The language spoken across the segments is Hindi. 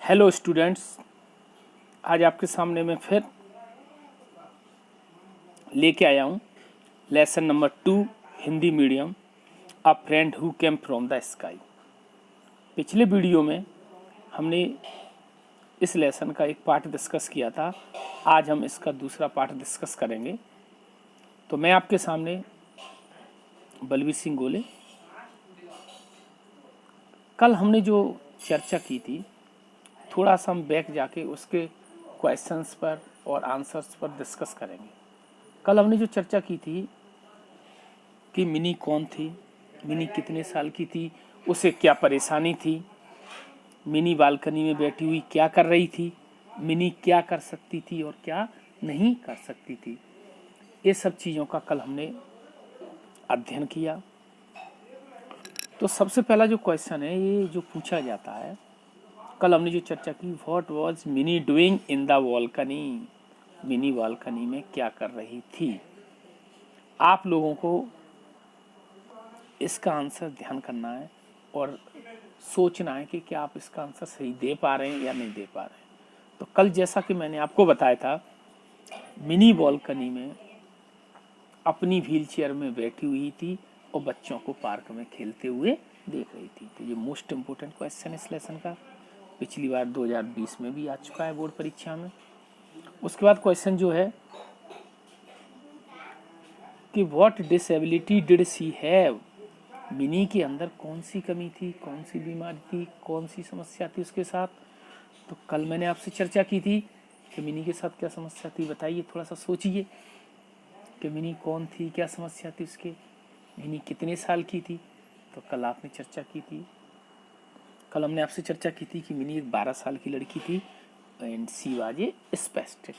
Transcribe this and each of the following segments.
हेलो स्टूडेंट्स, आज आपके सामने मैं फिर लेके आया हूँ lesson number 2 Hindi medium a friend who came from the sky. पिछले वीडियो में हमने इस लेसन का एक पार्ट डिस्कस किया था। आज हम इसका दूसरा पार्ट डिस्कस करेंगे। तो मैं आपके सामने बलवीर सिंह गोले। कल हमने जो चर्चा की थी, थोड़ा सा हम बैक जाके उसके क्वेश्चंस पर और आंसर्स पर डिस्कस करेंगे। कल हमने जो चर्चा की थी कि मिनी कौन थी, मिनी कितने साल की थी, उसे क्या परेशानी थी, मिनी बालकनी में बैठी हुई क्या कर रही थी, मिनी क्या कर सकती थी और क्या नहीं कर सकती थी, ये सब चीज़ों का कल हमने अध्ययन किया। तो सबसे पहला जो क्वेश्चन है, ये जो पूछा जाता है, कल हमने जो चर्चा की, what was mini doing in the balcony, mini balcony में क्या कर रही थी। आप लोगों को इसका आंसर ध्यान करना है और सोचना है कि क्या आप इसका आंसर सही दे पा रहे हैं या नहीं दे पा रहे हैं। तो कल जैसा कि मैंने आपको बताया था, मिनी बालकनी में अपनी व्हील चेयर में बैठी हुई थी और बच्चों को पार्क में खेलते हुए देख रही थी। तो ये मोस्ट इम्पोर्टेंट क्वेश्चन इस लेसन का, पिछली बार 2020 में भी आ चुका है बोर्ड परीक्षा में। उसके बाद क्वेश्चन जो है कि what disability did she have, mini के अंदर कौन सी कमी थी, कौन सी बीमारी थी, कौन सी समस्या थी उसके साथ। तो कल मैंने आपसे चर्चा की थी कि मिनी के साथ क्या समस्या थी, बताइए, थोड़ा सा सोचिए कि मिनी कौन थी, क्या समस्या थी उसके, मिनी कितने साल की थी। तो कल आपने चर्चा की थी, कल हमने आपसे चर्चा की थी कि मिनी एक 12 साल की लड़की थी and she was a spastic,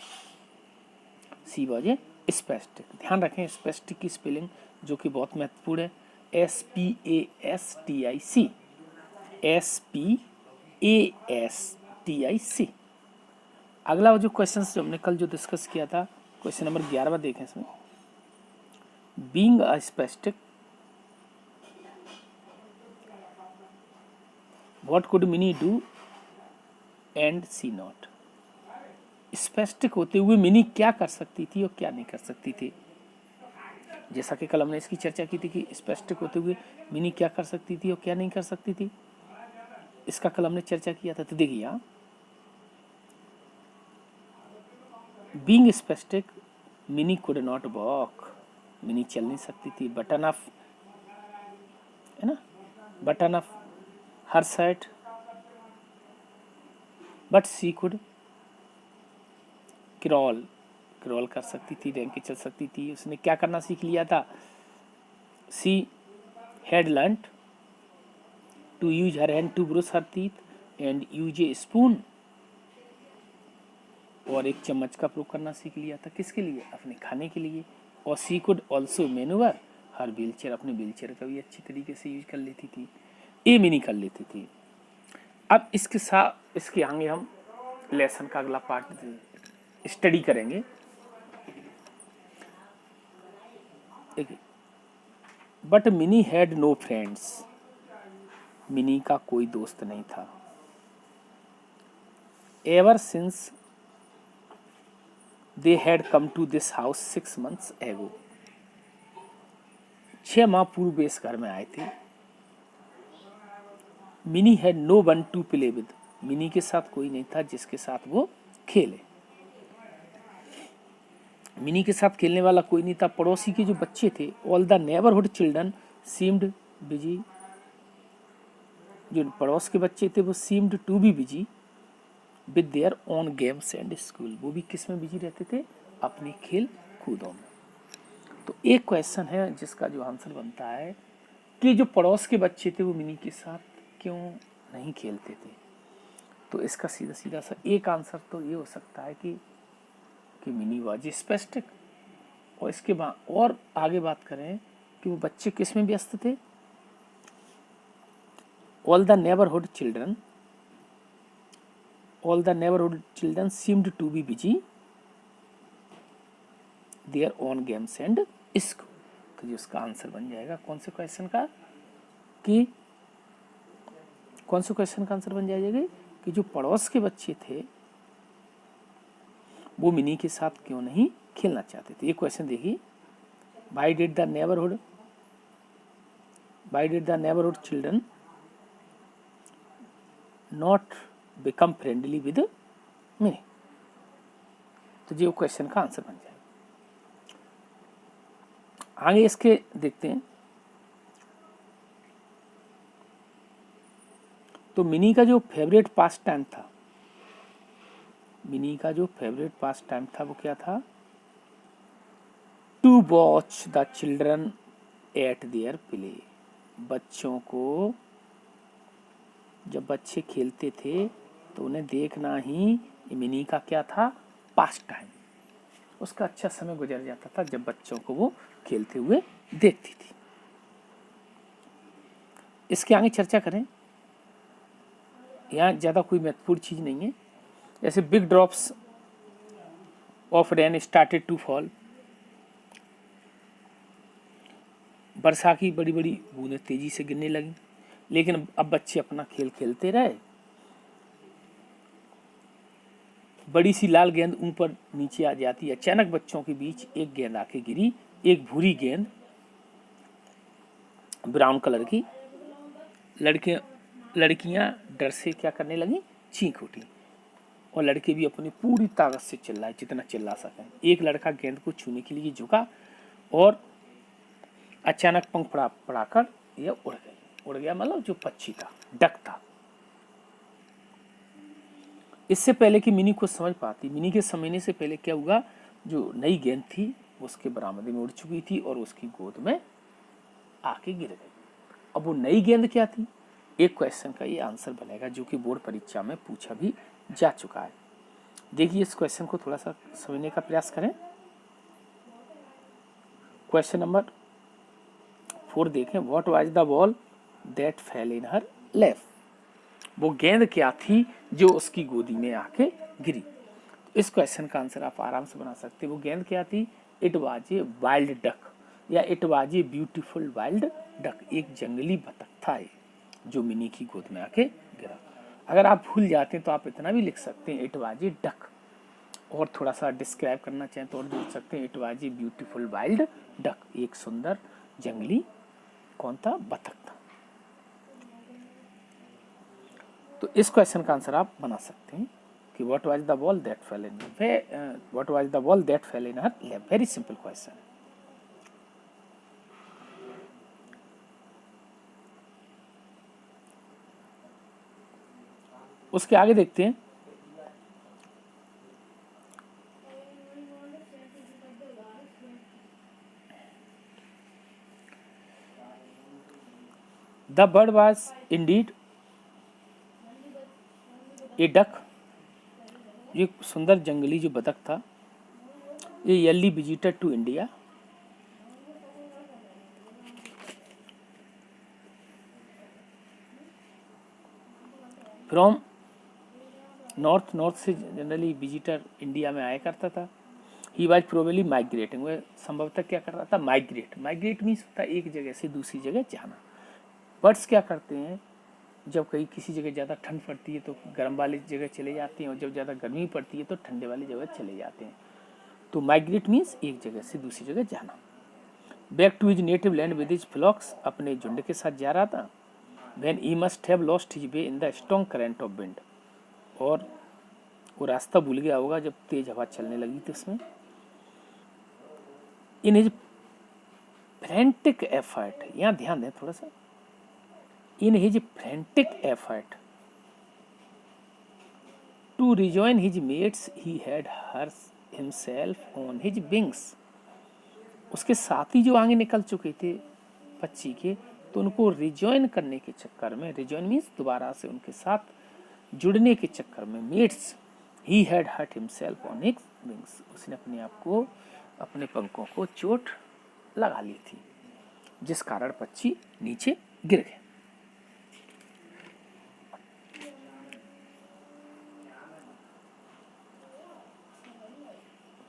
she was a spastic. ध्यान रखें स्पेस्टिक की स्पेलिंग जो कि बहुत महत्वपूर्ण है, SPASTIC, SPASTIC। अगला जो क्वेश्चन जो हमने कल जो डिस्कस किया था, क्वेश्चन नंबर 11 देखें इसमें, being a spastic what could Mini do and she not. Spastic होते हुए मिनी क्या कर सकती थी और क्या नहीं कर सकती थी। जैसा कि कल हमने इसकी चर्चा की थी कि स्पेस्टिक होते हुए मिनी क्या कर सकती थी और क्या नहीं कर सकती थी, इसका कल हमने चर्चा किया था। तो देखिए यहाँ, being spastic Mini could not walk, Mini चल नहीं सकती थी, बटन ऑफ है ना, button of her set, but she could crawl, crawl कर सकती थी, रैंक के चल सकती थी। उसने क्या करना सीख लिया था, she had learned to use her hand to brush her teeth and use a spoon, और एक चम्मच का प्रयोग करना सीख लिया था, किसके लिए, अपने खाने के लिए। और she could also manoeuvre her wheelchair, अपने व्हील चेयर का भी अच्छी तरीके से यूज कर लेती थी, ये मिनी कर लेती थी। अब इसके साथ इसके आगे हम लेसन का अगला पार्ट स्टडी करेंगे। But Mini had no friends, Mini का कोई दोस्त नहीं था। Ever since they had come to this house 6 months एगो, 6 माह पूर्व इस घर में आए थे। Mini had no one to play with, Mini के साथ कोई नहीं था जिसके साथ वो खेले, मिनी के साथ खेलने वाला कोई नहीं था। पड़ोसी के जो बच्चे थे, all the neighbourhood children seemed busy, जो पड़ोस के बच्चे थे वो seemed to be busy with their own games and school, वो भी किस में बिजी रहते थे, अपनी खेल कूदों में। तो एक क्वेश्चन है जिसका जो आंसर बनता है कि जो पड़ोस के बच्चे थे वो मिनी के साथ क्यों नहीं खेलते थे। तो इसका सीधा सीधा सा एक आंसर तो ये हो सकता है कि मिनी वाज स्पेस्टिक, और इसके बाद और आगे बात करें कि वो बच्चे किस में व्यस्त थे, all the neighbourhood children, all the neighbourhood children seemed to be busy their own games and school. तो उसका आंसर बन जाएगा कौन से क्वेश्चन का, कि कौन से क्वेश्चन का आंसर बन जाएगा कि जो पड़ोस के बच्चे थे वो मिनी के साथ क्यों नहीं खेलना चाहते थे। ये क्वेश्चन देखिए, why did the neighbourhood children not become friendly with mini. तो ये क्वेश्चन का आंसर बन जाएगा। आगे इसके देखते हैं। तो मिनी का जो फेवरेट पास टाइम था, वो क्या था? To watch the children at their play. बच्चों को, जब बच्चे खेलते थे तो उन्हें देखना ही मिनी का क्या था? पास टाइम। उसका अच्छा समय गुजर जाता था जब बच्चों को वो खेलते हुए देखती थी। इसके आगे चर्चा करें। यहाँ ज़्यादा कोई महत्वपूर्ण चीज़ नहीं है। जैसे big drops of rain started to fall. वर्षा की बड़ी बड़ी बूंदें तेजी से गिरने लगी, लेकिन अब बच्चे अपना खेल खेलते रहे। बड़ी सी लाल गेंद ऊपर नीचे आ जाती है। अचानक बच्चों के बीच एक गेंद आके गिरी, एक भूरी गेंद, ब्राउन कलर की। लड़कियां डर से क्या करने लगी? चीख उठी। और लड़के भी अपनी पूरी ताकत से चिल्लाए, जितना चिल्ला सकें। एक लड़का गेंद को छूने के लिए झुका और अचानक पंख पड़ाकर यह उड़ गया, मतलब जो पक्षी था, डक था। इससे पहले कि मिनी को समझ पाती, मिनी के समझने से पहले क्या हुआ? जो नई गेंद थी उसके बरामदे में उड़ चुकी थी और उसकी गोद में आके गिर गई। अब वो नई गेंद क्या थी? एक क्वेश्चन का ये आंसर बनेगा जो कि बोर्ड परीक्षा में पूछा भी जा चुका है। देखिए, इस क्वेश्चन को थोड़ा सा समझने का प्रयास करें। क्वेश्चन नंबर 4 देखें। What was the ball that fell in her lap. वो गेंद क्या थी जो उसकी गोदी में आके गिरी? इस क्वेश्चन का आंसर आप आराम से बना सकते हैं। वो गेंद क्या थी? It was a wild duck, या it was a beautiful wild duck. एक जंगली बतख था जो मिनी की गोद में आके गिरा। अगर आप भूल जाते हैं तो आप इतना भी लिख सकते हैं, इट वाज ए डक। और थोड़ा सा डिस्क्राइब करना चाहें तो और जोड़ सकते हैं, it was a beautiful wild duck. एक सुंदर जंगली कौन था? बतख था। तो इस क्वेश्चन का आंसर आप बना सकते हैं कि what was the ball that fell in her lap. Very simple question. उसके आगे देखते हैं। The bird was indeed a duck. ये सुंदर जंगली जो बतख था, ये yearly visitor to India. From north से जनरली विजिटर इंडिया में आया करता था। He was probably migrating. वह संभवतः क्या कर रहा था? माइग्रेट मीन्स होता है एक जगह से दूसरी जगह जाना। बर्ड्स क्या करते हैं? जब कहीं किसी जगह ज़्यादा ठंड पड़ती है तो गर्म वाली जगह चले जाते हैं, और जब ज़्यादा गर्मी पड़ती है तो ठंडे वाली जगह चले जाते हैं। तो माइग्रेट मीन्स एक जगह से दूसरी जगह जाना। Back to his native land with his flocks. अपने झुंड के साथ जा रहा था। When he must have lost his way in the strong current of wind. और वो रास्ता भूल गया होगा जब तेज हवा चलने लगी थी उसमें। इन हिज फ्रेंटिक एफर्ट, यहाँ ध्यान दें थोड़ा सा, in his frantic effort to rejoin his mates he had hurt himself on his wings. उसके साथी जो आगे निकल चुके थे पक्षी के, तो उनको रिजॉइन करने के चक्कर में, रिजॉइन मीन्स दोबारा से उनके साथ जुड़ने के चक्कर में, mates, he had hurt himself on his wings. उसने अपने आप को, अपने पंखों को चोट लगा ली थी, जिस कारण पक्षी नीचे गिर गए।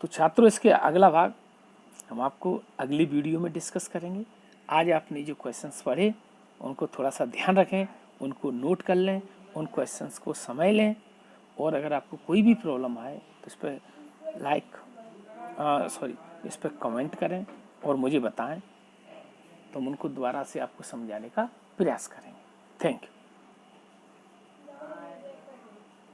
तो छात्रों, इसके अगला भाग हम आपको अगली वीडियो में डिस्कस करेंगे। आज आपने जो क्वेश्चंस पढ़े उनको थोड़ा सा ध्यान रखें, उनको नोट कर लें, उन क्वेश्चंस को समझ लें, और अगर आपको कोई भी प्रॉब्लम आए तो इस पर इस पर कमेंट करें और मुझे बताएं, तो हम उनको दोबारा से आपको समझाने का प्रयास करेंगे। Thank you.